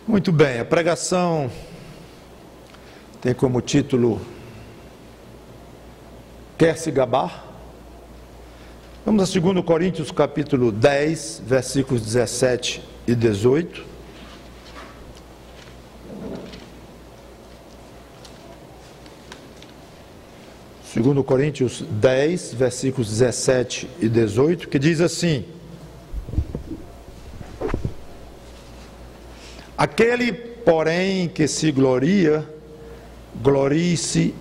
Muito bem, a pregação tem como título Quer se gabar? Vamos a 2 Coríntios capítulo 10, versículos 17 e 18. Segundo Coríntios 10, versículos 17 e 18, que diz assim: Aquele, porém, que se gloria, glorie-se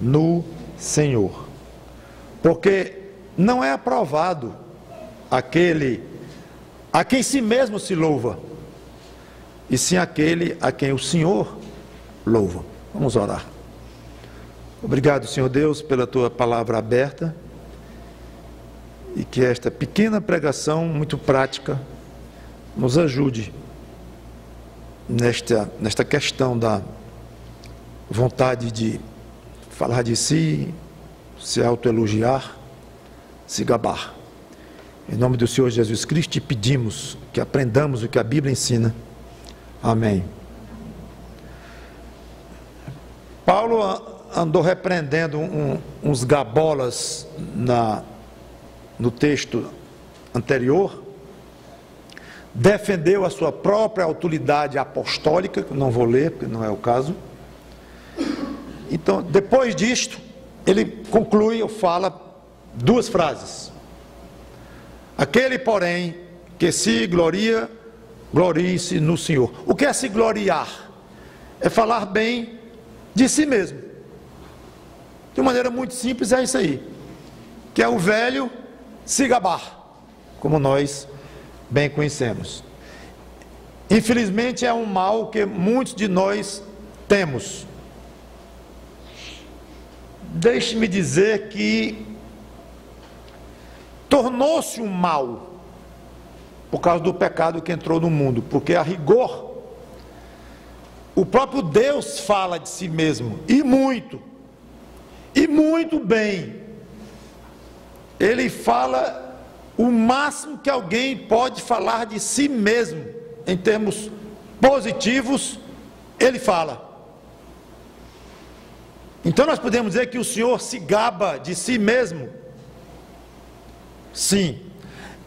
no Senhor. Porque não é aprovado aquele a quem si mesmo se louva, e sim aquele a quem o Senhor louva. Vamos orar. Obrigado, Senhor Deus, pela Tua palavra aberta, e que esta pequena pregação, muito prática, nos ajude nesta questão da vontade de falar de si, se autoelogiar, se gabar. Em nome do Senhor Jesus Cristo, te pedimos que aprendamos o que a Bíblia ensina. Amém. Paulo andou repreendendo uns gabolas no texto anterior, defendeu a sua própria autoridade apostólica, que não vou ler, porque não é o caso. Então, depois disto, ele conclui ou fala duas frases. Aquele, porém, que se gloria, glorie-se no Senhor. O que é se gloriar? É falar bem de si mesmo. De maneira muito simples é isso aí, que é o velho se gabar, como nós bem conhecemos. Infelizmente é um mal que muitos de nós temos. Deixe-me dizer que tornou-se um mal por causa do pecado que entrou no mundo, porque a rigor o próprio Deus fala de si mesmo, e muito bem. Ele fala o máximo que alguém pode falar de si mesmo, em termos positivos, ele fala. Então nós podemos dizer que o Senhor se gaba de si mesmo? Sim.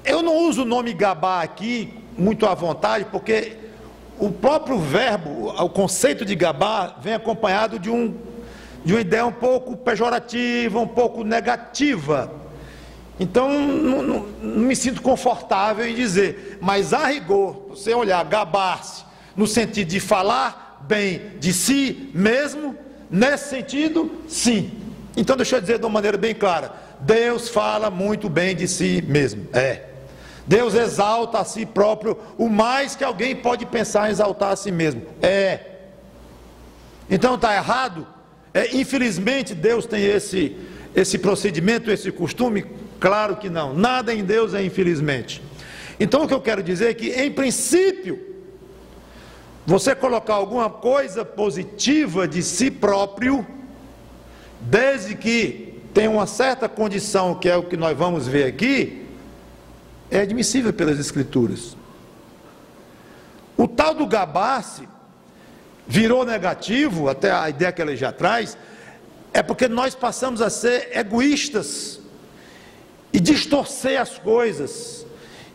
Eu não uso o nome gabar aqui muito à vontade, porque o próprio verbo, o conceito de gabar, vem acompanhado de uma ideia um pouco pejorativa, um pouco negativa. Então não me sinto confortável em dizer, mas a rigor, você olhar gabar-se no sentido de falar bem de si mesmo, nesse sentido, sim. Então deixa eu dizer de uma maneira bem clara: Deus fala muito bem de si mesmo. Deus exalta a si próprio o mais que alguém pode pensar em exaltar a si mesmo. Então está errado? Infelizmente Deus tem esse procedimento, esse costume? Claro que não. Nada em Deus é infelizmente. Então o que eu quero dizer é que, em princípio, você colocar alguma coisa positiva de si próprio, desde que tenha uma certa condição, que é o que nós vamos ver aqui, é admissível pelas Escrituras. O tal do gabar-se virou negativo, até a ideia que ela já traz, é porque nós passamos a ser egoístas e distorcer as coisas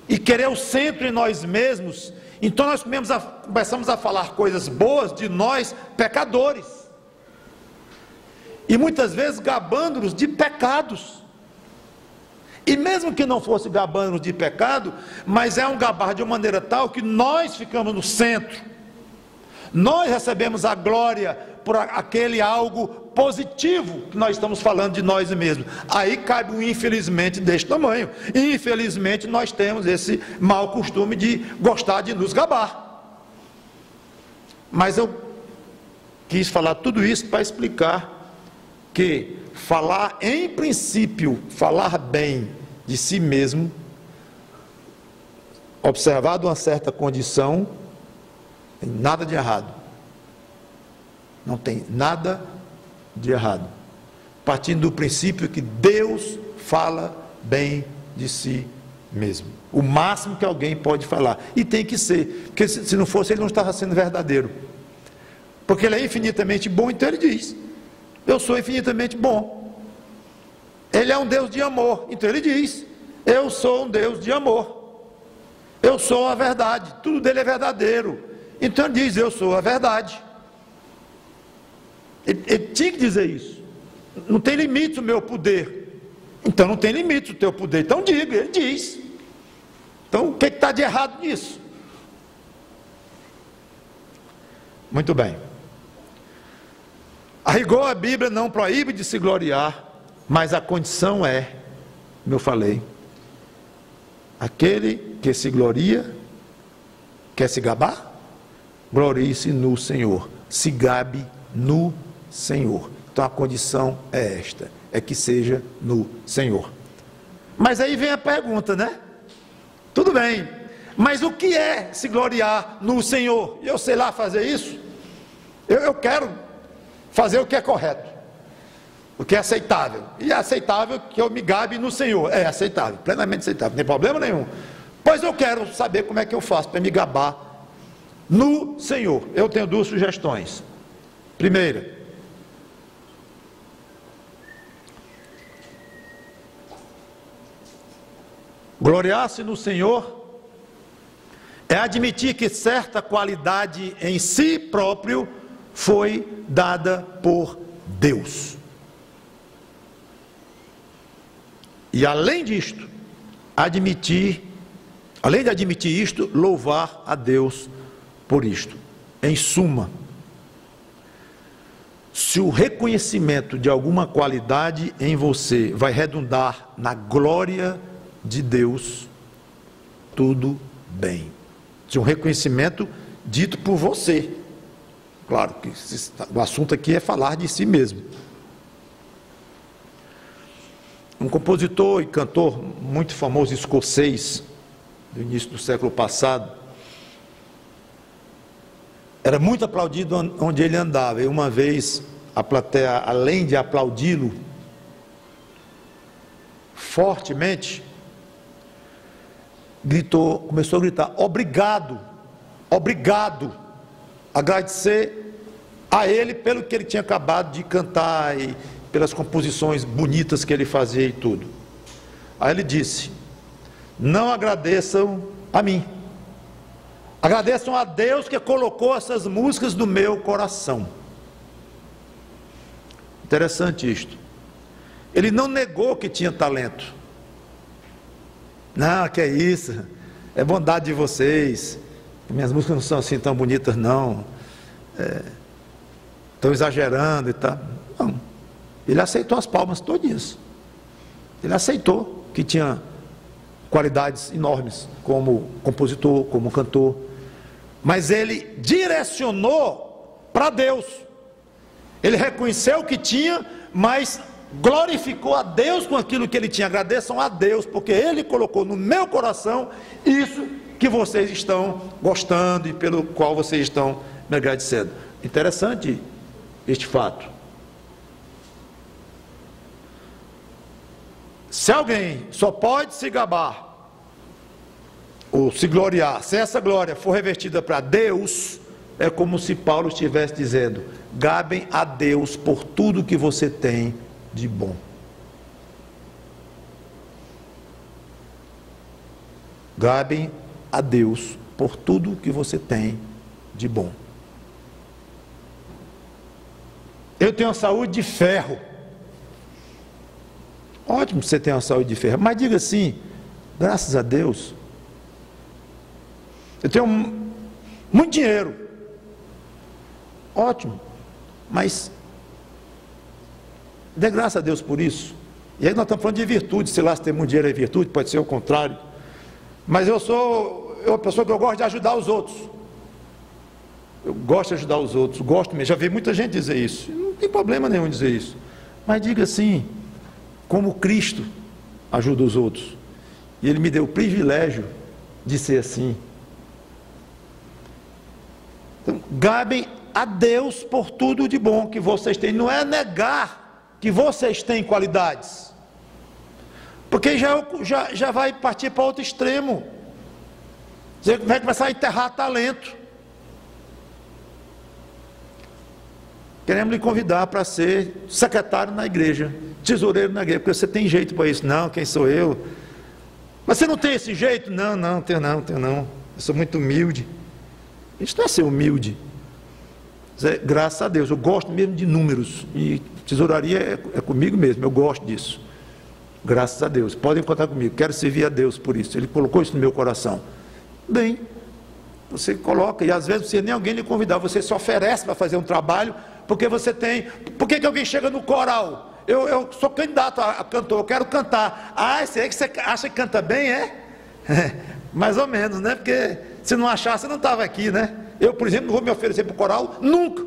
e querer o centro em nós mesmos. Então nós começamos a falar coisas boas de nós, pecadores, e muitas vezes gabando-nos de pecados. E mesmo que não fosse gabando-nos de pecado, mas é um gabar de uma maneira tal que nós ficamos no centro, nós recebemos a glória por aquele algo positivo que nós estamos falando de nós mesmos. Aí cabe um infelizmente deste tamanho. E infelizmente nós temos esse mau costume de gostar de nos gabar. Mas eu quis falar tudo isso para explicar que falar, em princípio, falar bem de si mesmo, observado uma certa condição, tem nada de errado. Não tem nada de errado, partindo do princípio que Deus fala bem de si mesmo. O máximo que alguém pode falar. E tem que ser. Porque se não fosse, ele não estava sendo verdadeiro. Porque ele é infinitamente bom, então ele diz: eu sou infinitamente bom. Ele é um Deus de amor, então ele diz: eu sou um Deus de amor. Eu sou a verdade. Tudo dele é verdadeiro. Então ele diz: eu sou a verdade. Ele tinha que dizer isso. Não tem limite o meu poder. Então não tem limite o teu poder. Então diga, ele diz. Então o que está de errado nisso? Muito bem. A rigor, a Bíblia não proíbe de se gloriar, mas a condição é, como eu falei, aquele que se gloria, quer se gabar? Glorie-se no Senhor, se gabe no Senhor. Então a condição é esta, é que seja no Senhor. Mas aí vem a pergunta, né? Tudo bem, mas o que é se gloriar no Senhor? Eu sei lá fazer isso? Eu quero fazer o que é correto, o que é aceitável. E é aceitável que eu me gabe no Senhor. É aceitável, plenamente aceitável, não tem problema nenhum. Pois eu quero saber como é que eu faço para me gabar no Senhor. Eu tenho duas sugestões. Primeira, gloriar-se no Senhor é admitir que certa qualidade em si próprio foi dada por Deus. E além disto, além de admitir isto, louvar a Deus por isto. Em suma, se o reconhecimento de alguma qualidade em você vai redundar na glória de Deus, tudo bem. Se um reconhecimento dito por você. Claro que o assunto aqui é falar de si mesmo. Um compositor e cantor muito famoso escocês, do início do século passado, era muito aplaudido onde ele andava. E uma vez a plateia, além de aplaudi-lo fortemente, começou a gritar: obrigado, obrigado, agradecer a ele pelo que ele tinha acabado de cantar e pelas composições bonitas que ele fazia e tudo. Aí ele disse: não agradeçam a mim, agradeçam a Deus que colocou essas músicas no meu coração. Interessante isto. Ele não negou que tinha talento. Não, que é isso, é bondade de vocês, minhas músicas não são assim tão bonitas não, estão exagerando e tal. Não, ele aceitou as palmas todinhas. Ele aceitou que tinha qualidades enormes como compositor, como cantor, mas ele direcionou para Deus. Ele reconheceu que tinha, mas glorificou a Deus com aquilo que ele tinha. Agradeçam a Deus, porque Ele colocou no meu coração isso que vocês estão gostando e pelo qual vocês estão me agradecendo. Interessante este fato. Se alguém só pode se gabar ou se gloriar, se essa glória for revertida para Deus, é como se Paulo estivesse dizendo: gabem a Deus por tudo que você tem de bom. Gabem a Deus por tudo que você tem de bom. Eu tenho uma saúde de ferro. Ótimo que você tem uma saúde de ferro, mas diga assim: graças a Deus. Eu tenho muito dinheiro. Ótimo, mas dê graças a Deus por isso. E aí nós estamos falando de virtude. Sei lá se ter muito dinheiro é virtude, pode ser o contrário. Mas eu sou uma pessoa que eu gosto de ajudar os outros. Eu gosto de ajudar os outros, gosto mesmo. Já vi muita gente dizer isso. Não tem problema nenhum dizer isso. Mas diga assim: como Cristo ajuda os outros. E Ele me deu o privilégio de ser assim. Então, gabem a Deus por tudo de bom que vocês têm. Não é negar que vocês têm qualidades, Porque já vai partir para outro extremo. Você vai começar a enterrar talento. Queremos lhe convidar para ser secretário na igreja, tesoureiro na igreja, porque você tem jeito para isso. Não, quem sou eu? Mas você não tem esse jeito? Não, tenho não. Eu sou muito humilde. Isso não é ser humilde. Graças a Deus, eu gosto mesmo de números. E tesouraria é comigo mesmo, eu gosto disso. Graças a Deus, podem contar comigo. Quero servir a Deus por isso. Ele colocou isso no meu coração. Bem, você coloca, e às vezes você nem alguém lhe convidar, você se oferece para fazer um trabalho, porque você tem. Por que alguém chega no coral? Eu sou candidato a cantor, eu quero cantar. Ah, esse aí que você acha que canta bem, é? Mais ou menos, né? Porque se não achasse, você não estava aqui, né? Eu, por exemplo, não vou me oferecer para o coral nunca.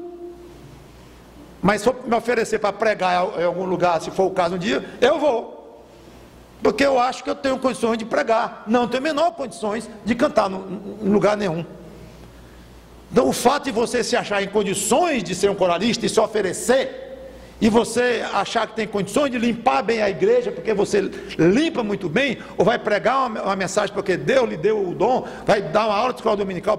Mas se for me oferecer para pregar em algum lugar, se for o caso um dia, eu vou. Porque eu acho que eu tenho condições de pregar. Não tenho menor condições de cantar em lugar nenhum. Então o fato de você se achar em condições de ser um coralista e se oferecer, e você achar que tem condições de limpar bem a igreja, porque você limpa muito bem, ou vai pregar uma mensagem porque Deus lhe deu o dom, vai dar uma aula de escola dominical